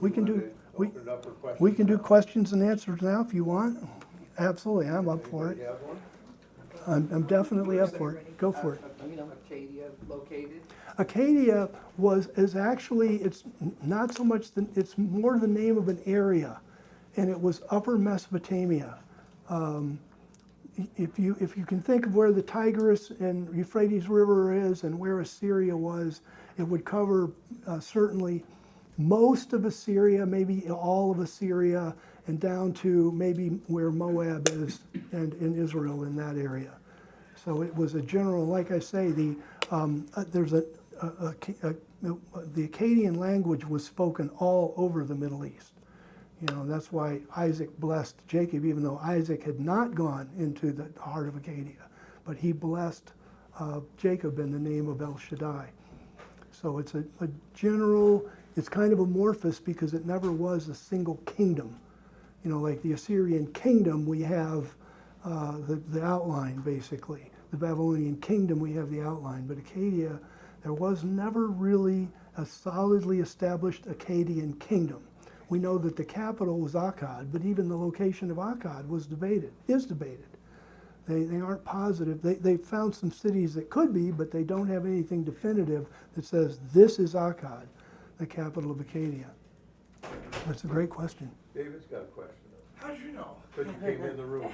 We can do, we, Open it up for questions we can do now. questions and answers now if you want. Absolutely, I'm up for Anybody it. have one? I'm definitely up for it. Go for it. Akkadia located? Akkadia is actually, it's not so much, it's more the name of an area, and it was Upper Mesopotamia. If you can think of where the Tigris and Euphrates River is and where Assyria was, it would cover certainly most of Assyria, maybe all of Assyria, and down to maybe where Moab is and in Israel in that area. So it was a general, like I say, there's the Akkadian language was spoken all over the Middle East. You know, that's why Isaac blessed Jacob, even though Isaac had not gone into the heart of Akkadia, but he blessed Jacob in the name of El Shaddai. So it's a general, it's kind of amorphous because it never was a single kingdom. You know, like the Assyrian kingdom, we have the outline, basically. The Babylonian kingdom, we have the outline. But Akkadia, there was never really a solidly established Akkadian kingdom. We know that the capital was Akkad, but even the location of Akkad is debated. They aren't positive. They found some cities that could be, but they don't have anything definitive that says this is Akkad, the capital of Akkadia. That's a great question. David's got a question. How'd you know? Because you came in the room.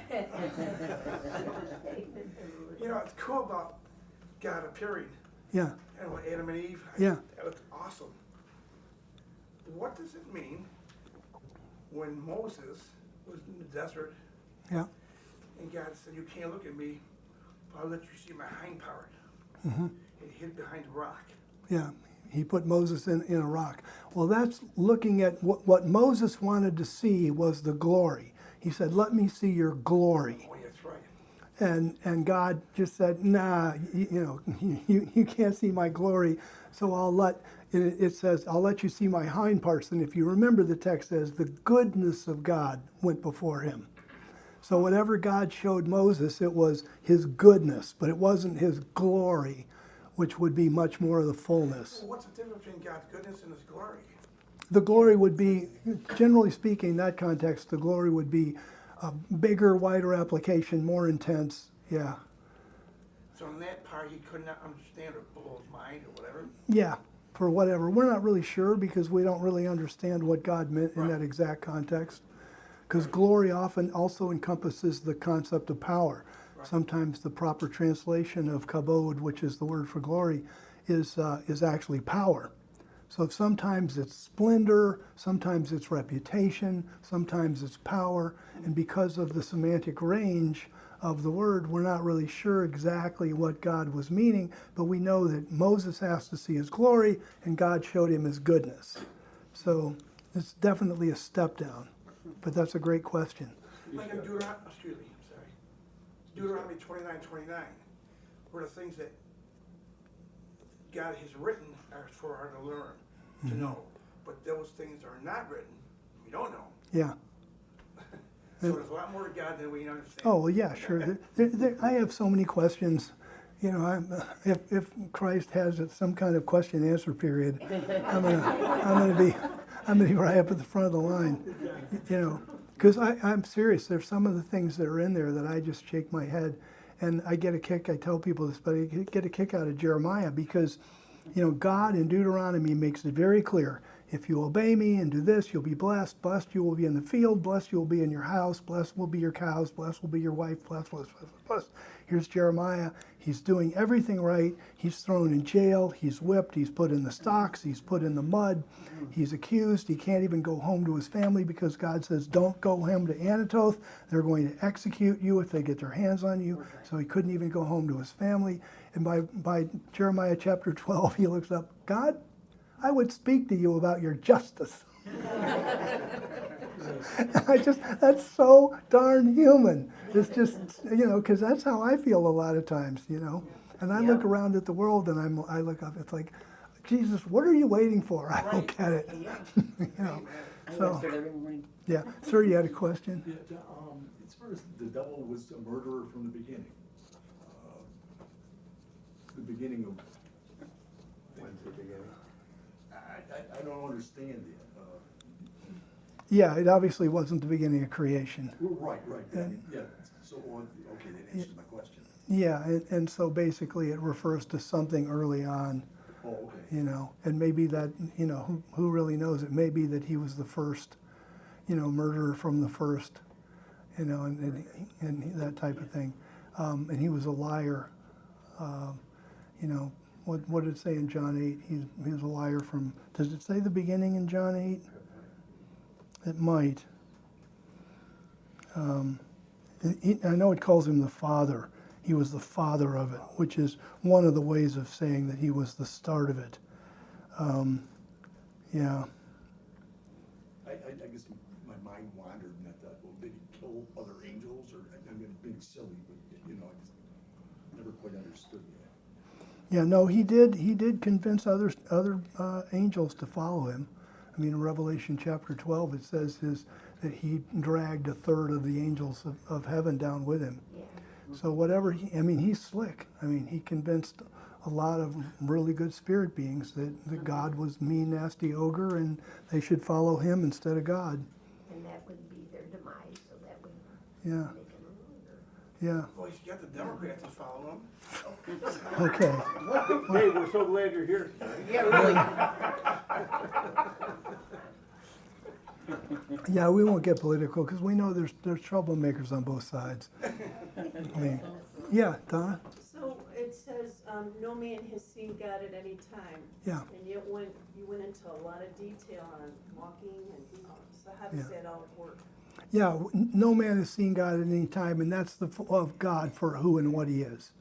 You know, it's cool about God appearing. Yeah, And with Adam and Eve. Yeah. That was awesome. What does it mean when Moses was in the desert yeah. and God said, "You can't look at me, but I'll let you see my hind part." Mm-hmm. And he hid behind a rock. Yeah, he put Moses in a rock. Well, that's looking at what Moses wanted to see was the glory. He said, "Let me see your glory." Oh, yeah, that's right. And God just said, "Nah, you can't see my glory, so I'll let," it says, "I'll let you see my hind parts." And if you remember, the text says, the goodness of God went before him. So whatever God showed Moses, it was his goodness, but it wasn't his glory, which would be much more of the fullness. Well, what's the difference between God's goodness and his glory? The glory would be, generally speaking, in that context, the glory would be a bigger, wider application, more intense, yeah. So in that part, he could not understand or blow his mind or whatever. Yeah, for whatever. We're not really sure because we don't really understand what God meant in that exact context. Because glory often also encompasses the concept of power. Right. Sometimes the proper translation of kabod, which is the word for glory, is actually power. So sometimes it's splendor, sometimes it's reputation, sometimes it's power, and because of the semantic range of the word, we're not really sure exactly what God was meaning, but we know that Moses asked to see his glory, and God showed him his goodness. So it's definitely a step down, but that's a great question. Like in Deuteronomy 29:29, where the things that God has written are for our to learn, to know. But those things are not written, we don't know. Yeah. So there's a lot more to God than we understand. Oh, well, yeah, sure. I have so many questions. You know, if Christ has some kind of question and answer period, I'm gonna be right up at the front of the line. You know, because I'm serious. There's some of the things that are in there that I just shake my head, and I get a kick. I tell people this, but I get a kick out of Jeremiah because, you know, God in Deuteronomy makes it very clear. If you obey me and do this, you'll be blessed. Blessed you will be in the field. Blessed you will be in your house. Blessed will be your cows. Blessed will be your wife. Blessed, blessed, blessed, blessed. Here's Jeremiah. He's doing everything right. He's thrown in jail. He's whipped. He's put in the stocks. He's put in the mud. He's accused. He can't even go home to his family because God says, don't go home to Anatoth. They're going to execute you if they get their hands on you. So he couldn't even go home to his family. And by Jeremiah chapter 12, he looks up, God, I would speak to you about your justice. That's so darn human. It's just, you know, because that's how I feel a lot of times, you know. And I look around at the world and I look up, it's like, Jesus, what are you waiting for? I don't get it. You know. So, yeah. Sir, you had a question? Yeah, as far as the devil was a murderer from the beginning. The beginning of When's the beginning? I don't understand it. Yeah, it obviously wasn't the beginning of creation. Right, right, And- yeah, so, okay, that answers my question. Yeah, and so basically it refers to something early on, Oh, okay. you know, and maybe that, you know, who really knows? It may be that he was the first, you know, murderer from the first, you know, and that type of thing. And he was a liar. You know, what did it say in John 8? He was a liar from, does it say the beginning in John 8? It might. I know it calls him the father. He was the father of it, which is one of the ways of saying that he was the start of it. Yeah. I guess my mind wandered and I thought, well, did he kill other angels, or, I mean, being silly, but, you know, I just never quite understood that. Yeah, no, he did convince other angels to follow him. I mean, in Revelation chapter 12, it says that he dragged a third of the angels of heaven down with him. Yeah. So whatever, he's slick. I mean, he convinced a lot of really good spirit beings that God was mean, nasty ogre, and they should follow him instead of God. And that would be their demise, so that would Yeah, make them a ruler. yeah, Well, he's got the Democrats to follow him. okay. Hey, we're so glad you're here tonight. Yeah, really. Yeah, we won't get political because we know there's troublemakers on both sides. I mean, yeah, Donna? So it says, no man has seen God at any time. Yeah. And yet you went into a lot of detail on walking and, so how does Yeah. that all work? Yeah, no man has seen God at any time, and that's the of God for who and what he is.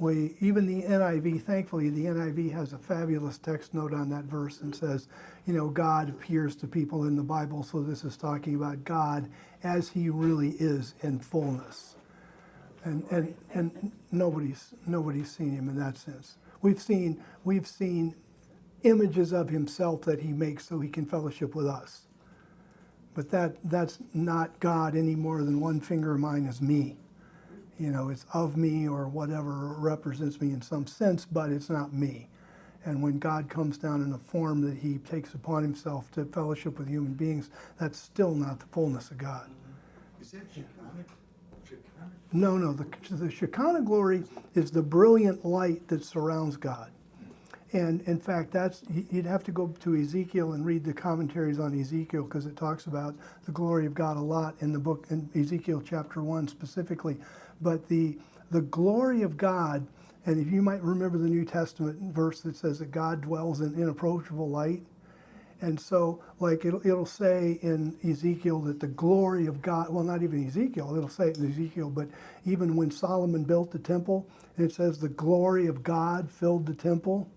Even the NIV, thankfully, the NIV has a fabulous text note on that verse and says, you know, God appears to people in the Bible, so this is talking about God as he really is in fullness. And nobody's seen him in that sense. We've seen images of himself that he makes so he can fellowship with us. But that's not God any more than one finger of mine is me. You know, it's of me or whatever represents me in some sense, but it's not me. And when God comes down in a form that he takes upon himself to fellowship with human beings, that's still not the fullness of God. Is that Shekinah? No, the Shekinah glory is the brilliant light that surrounds God. And in fact, you'd have to go to Ezekiel and read the commentaries on Ezekiel because it talks about the glory of God a lot in the book, in Ezekiel chapter 1 specifically. But the glory of God, and if you might remember the New Testament verse that says that God dwells in inapproachable light. And so, like, it'll say in Ezekiel that the glory of God, well, not even Ezekiel, it'll say it in Ezekiel, but even when Solomon built the temple, and it says the glory of God filled the temple.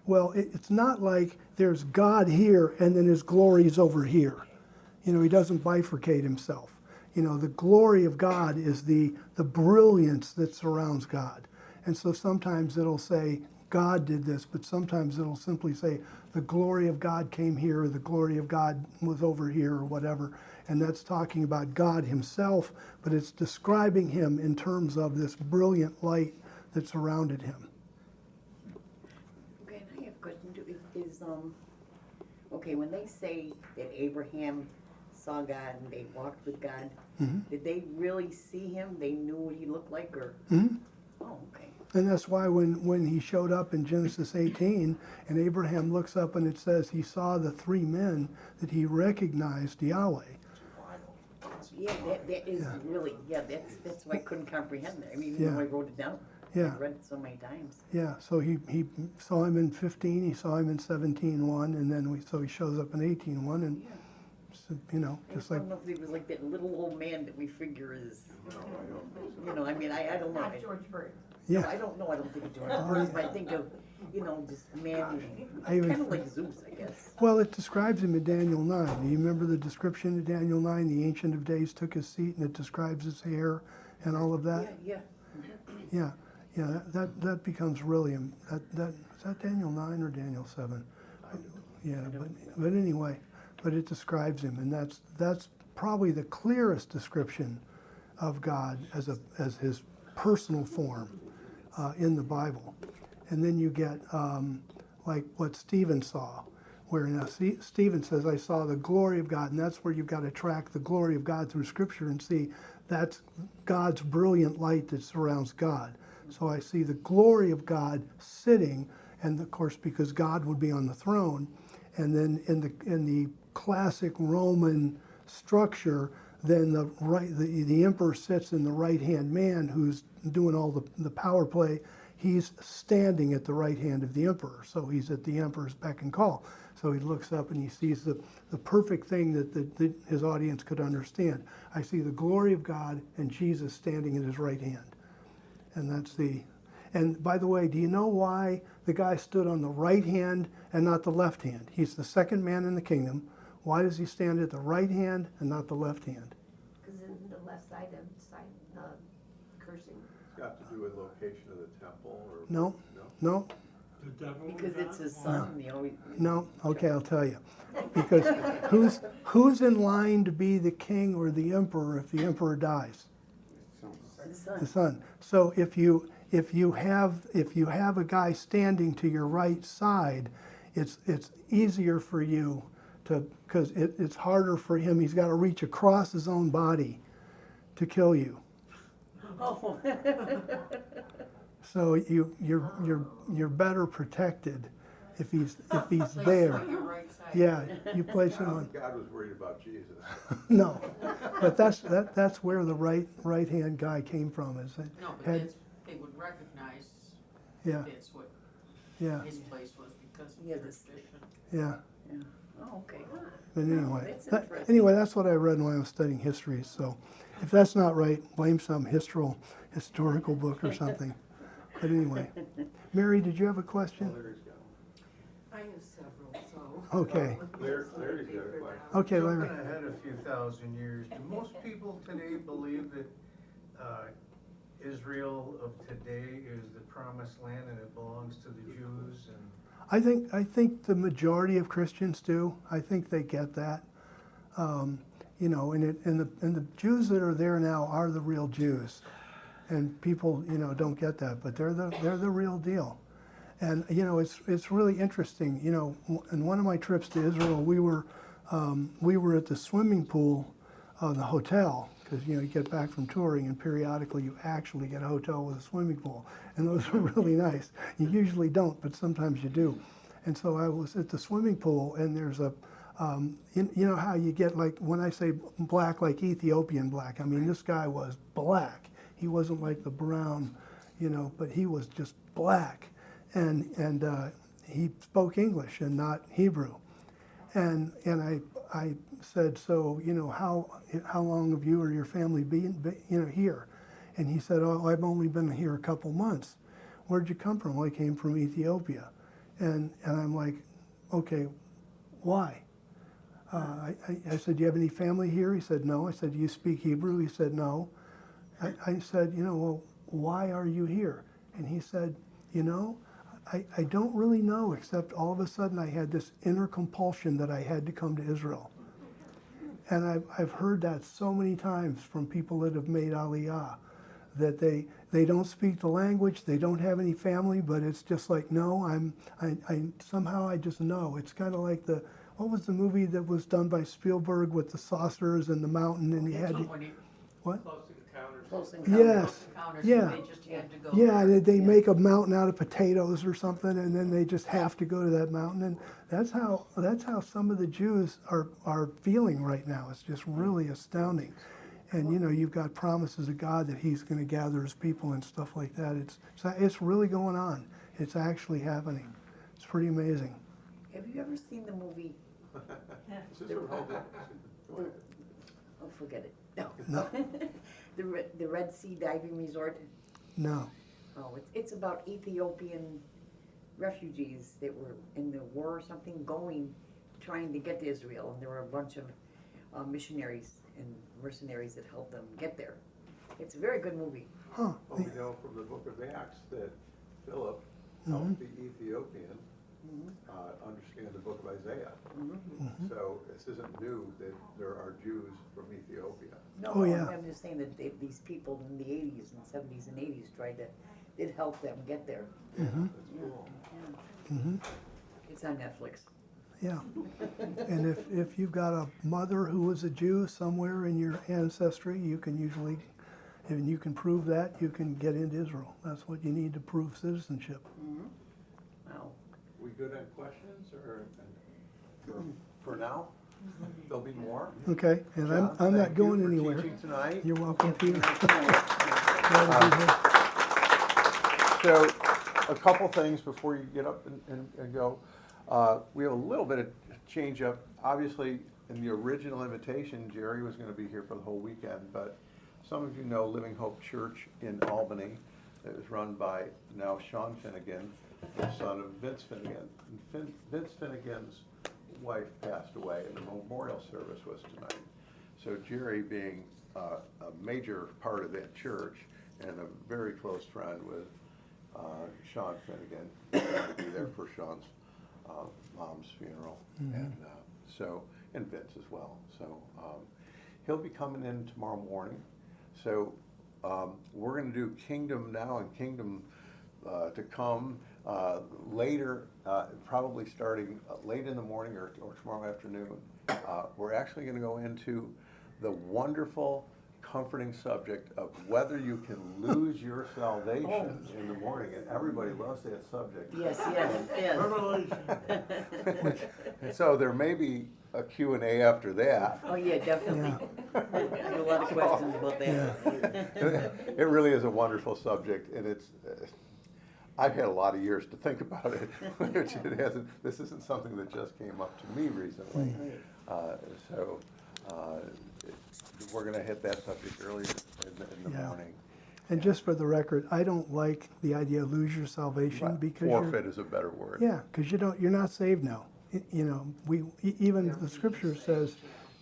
Well, it's not like there's God here and then his glory is over here. You know, he doesn't bifurcate himself. You know, the glory of God is the brilliance that surrounds God. And so sometimes it'll say, God did this, but sometimes it'll simply say, the glory of God came here, or the glory of God was over here, or whatever. And that's talking about God himself, but it's describing him in terms of this brilliant light that surrounded him. Okay, and I have a question too, okay, when they say that Abraham saw God and they walked with God, did they really see him? They knew what he looked like, or? Mm-hmm. Oh, okay. And that's why when he showed up in Genesis 18 and Abraham looks up and it says he saw the three men, that he recognized Yahweh. Yeah, that is Yeah. really, that's why I couldn't comprehend that. I mean, even though Yeah. I wrote it down. Yeah. I read it so many times. Yeah, so he saw him in 15, he saw him in 17:1, and then so he shows up in 18:1, and Yeah. so, you know, I just just like, don't know if he was like that little old man that we figure is, you know, I mean, I don't know. Not George Bird. No, yeah, I don't know, I don't think of George Oh, Burns, yeah. but I think of, you know, just man, I even- kind of like Zeus, I guess. well, it describes him in Daniel 9. Do you remember the description in Daniel 9? The Ancient of Days took his seat, and it describes his hair and all of that. Yeah. Yeah, that becomes really, is that Daniel 9 or Daniel 7? Yeah, but anyway, but it describes him, and that's probably the clearest description of God as his personal form in the Bible. And then you get like what Stephen saw. where now Stephen says, I saw the glory of God, and that's where you've got to track the glory of God through Scripture and see that's God's brilliant light that surrounds God. So I see the glory of God sitting, and of course because God would be on the throne, and then in the classic Roman structure, then the emperor sits in the right-hand man who's doing all the power play. He's standing at the right hand of the emperor, so he's at the emperor's beck and call. So he looks up and he sees the perfect thing that his audience could understand. I see the glory of God and Jesus standing at his right hand. And and by the way, do you know why the guy stood on the right hand and not the left hand? He's the second man in the kingdom. Why does he stand at the right hand and not the left hand? Because in the left side of cursing. It's got to do with location of the temple or? No, no, Because it's his son, you know. no. Okay, I'll tell you. Because who's in line to be the king or the emperor if the emperor dies? His son. The son. So if you have a guy standing to your right side, it's easier for you because it's harder for him. He's got to reach across his own body to kill you. Oh. So you're better protected if he's there. Yeah, you place him on. God was worried about Jesus. No, but that's where the right hand guy came from. Is it No, but had, that's, they would recognize yeah, that's what yeah, his place was because of Yeah, this- tradition. yeah. Yeah. Oh, okay. But anyway, That's interesting. anyway, that's what I read when I was studying history. So if that's not right, blame some historical book or something. But anyway, Mary, did you have a question? Larry's got I have several, so. Okay, one. Larry's got a question. okay, Larry. Jumping ahead a few thousand years, do most people today believe that Israel of today is the promised land and it belongs to the Jews? And I think the majority of Christians do. I think they get that. You know, and the Jews that are there now are the real Jews, and people don't get that, but they're the real deal. And it's really interesting. In one of my trips to Israel, we were at the swimming pool of the hotel because you get back from touring, and periodically you actually get a hotel with a swimming pool, and those are really nice. You usually don't, but sometimes you do. And so I was at the swimming pool, and there's a you know how you get, like, when I say black, like Ethiopian black, I mean this guy was black. He wasn't like the brown, but he was just black. And he spoke English and not Hebrew. And I said, so, how long have you or your family been here? And he said, oh, I've only been here a couple months. Where'd you come from? Well, I came from Ethiopia. And I'm like, okay, why? I said, do you have any family here? He said, no. I said, do you speak Hebrew? He said, no. I said, well, why are you here? And he said, I don't really know, except all of a sudden I had this inner compulsion that I had to come to Israel. And I've heard that so many times from people that have made Aliyah, that they don't speak the language, they don't have any family, but it's just like, no, I somehow I just know. It's kind of like what was the movie that was done by Spielberg with the saucers and the mountain, and you had to, what? Close Yes, encounters, yeah. they just had to go. Yeah, they make a mountain out of potatoes or something, and then they just have to go to that mountain. And that's how some of the Jews are feeling right now. It's just really astounding. And you've got promises of God that He's going to gather His people and stuff like that. It's really going on. It's actually happening. It's pretty amazing. Have you ever seen the movie? Is this a red- Go ahead. Oh, forget it. No. No, The Red Sea diving resort. no. Oh, it's about Ethiopian refugees that were in the war or something, trying to get to Israel, and there were a bunch of missionaries and mercenaries that helped them get there. It's a very good movie. Huh? Well, we know from the book of Acts that Philip helped the Ethiopian understand the book of Isaiah. So this isn't new that there are Jews from Ethiopia. No, Oh, yeah. I'm just saying that these people in the 80s and 70s and 80s did help them get there. That's cool. It's on Netflix. Yeah. And if you've got a mother who was a Jew somewhere in your ancestry, you can usually, if you can prove that, you can get into Israel. That's what you need to prove citizenship. Wow. We good on questions, or for now? There'll be more. Okay, and John, I'm not thank you going for anywhere. teaching tonight. You're welcome, Peter. Glad to be here. So, a couple things before you get up and go. We have a little bit of change up. Obviously, in the original invitation, Jerry was going to be here for the whole weekend, but some of you know Living Hope Church in Albany. It was run by now Sean Finnegan, the son of Vince Finnegan. And Vince Finnegan's wife passed away, and the memorial service was tonight. So Jerry, being a major part of that church and a very close friend with Sean Finnegan, will be there for Sean's mom's funeral, and and Vince as well. So he'll be coming in tomorrow morning. So we're going to do Kingdom Now and Kingdom to Come later, probably starting late in the morning or tomorrow afternoon. We're actually going to go into the wonderful, comforting subject of whether you can lose your salvation in the morning, and everybody loves that subject. Yes, yes. And so there may be a Q&A after that. Oh, yeah, definitely. I have a lot of questions about that. It really is a wonderful subject, and it's. I've had a lot of years to think about it, which it hasn't. This isn't something that just came up to me recently. We're going to hit that subject earlier in the morning. And just for the record, I don't like the idea of lose your salvation because forfeit is a better word. Yeah, because you're not saved now. You know, even the scripture says,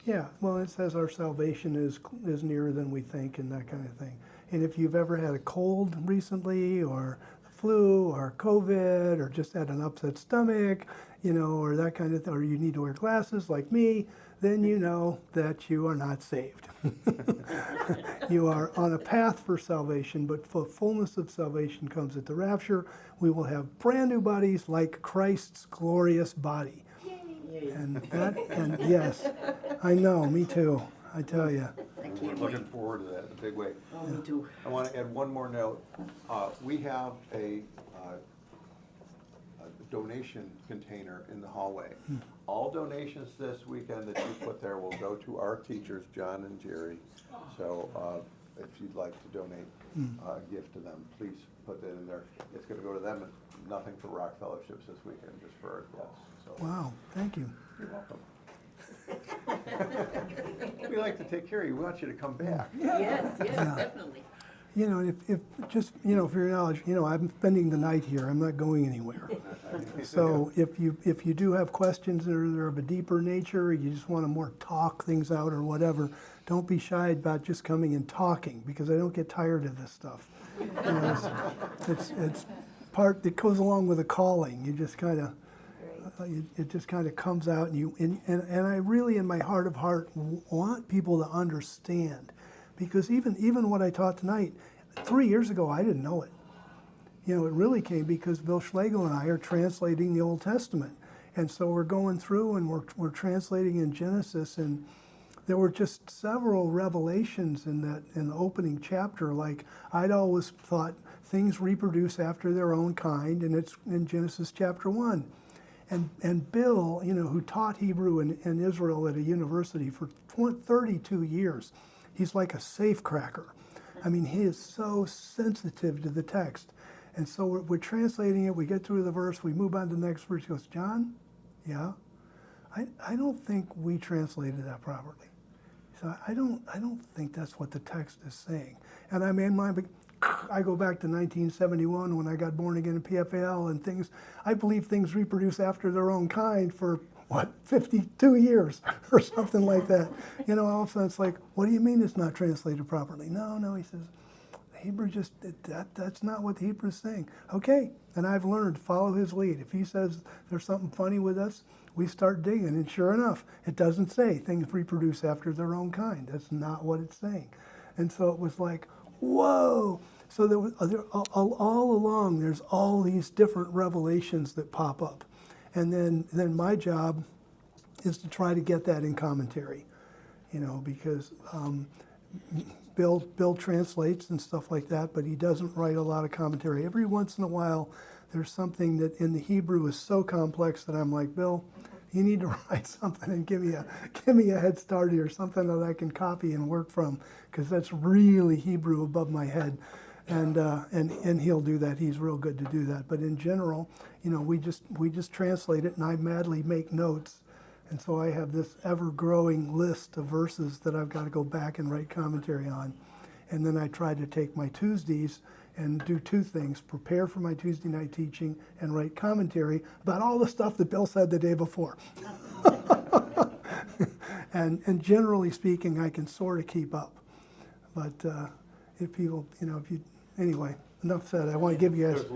yeah, well, it says our salvation is nearer than we think and that kind of thing. And if you've ever had a cold recently, or the flu, or COVID, or just had an upset stomach, you know, or that kind of thing, or you need to wear glasses like me, then you know that you are not saved. You are on a path for salvation, but the fullness of salvation comes at the rapture. We will have brand new bodies like Christ's glorious body. And yes, I know, me too, I tell you. We're looking forward to that in a big way. Oh, me too. I want to add one more note. We have a donation container in the hallway. All donations this weekend that you put there will go to our teachers, John and Jerry. So if you'd like to donate a gift to them, please put that in there. It's going to go to them, and nothing for Rock Fellowships this weekend, just for our guests. So, Wow, thank you. you're welcome. We like to take care of you. We want you to come back. Yes, definitely. You know, if just, you know, for your knowledge, you know, I'm spending the night here. I'm not going anywhere. So if you do have questions that are of a deeper nature, or you just want to more talk things out or whatever, don't be shy about just coming and talking, because I don't get tired of this stuff. You know, it's part that goes along with the calling. You just kind of, it just kind of comes out, and I really, in my heart of heart, want people to understand. Because even what I taught tonight, 3 years ago, I didn't know it. You know, it really came because Bill Schlegel and I are translating the Old Testament. And so we're going through and we're translating in Genesis, and there were just several revelations in the opening chapter. Like, I'd always thought things reproduce after their own kind, and it's in Genesis chapter 1. And Bill, you know, who taught Hebrew in Israel at a university for 32 years, he's like a safecracker. I mean, he is so sensitive to the text. And so we're translating it, we get through the verse, we move on to the next verse. He goes, John, yeah, I don't think we translated that properly. So I don't think that's what the text is saying. And I'm in my, I go back to 1971 when I got born again in PFAL, and things, I believe things reproduce after their own kind for 52 years or something like that. You know, all of a sudden it's like, what do you mean it's not translated properly? No, he says, the Hebrew just, that's not what the Hebrew is saying. Okay, and I've learned, follow his lead. If he says there's something funny with us, we start digging, and sure enough, it doesn't say things reproduce after their own kind. That's not what it's saying. And so it was like, whoa. So there all along, there's all these different revelations that pop up. And then my job is to try to get that in commentary, you know, because Bill translates and stuff like that, but he doesn't write a lot of commentary. Every once in a while, there's something that in the Hebrew is so complex that I'm like, Bill, you need to write something and give me a head start here, something that I can copy and work from, because that's really Hebrew above my head. And he'll do that. He's real good to do that. But in general, you know, we just translate it, and I madly make notes. And so I have this ever-growing list of verses that I've got to go back and write commentary on. And then I try to take my Tuesdays and do two things: prepare for my Tuesday night teaching and write commentary about all the stuff that Bill said the day before. and generally speaking, I can sort of keep up. But if people, you know, anyway, enough said. I want to give you guys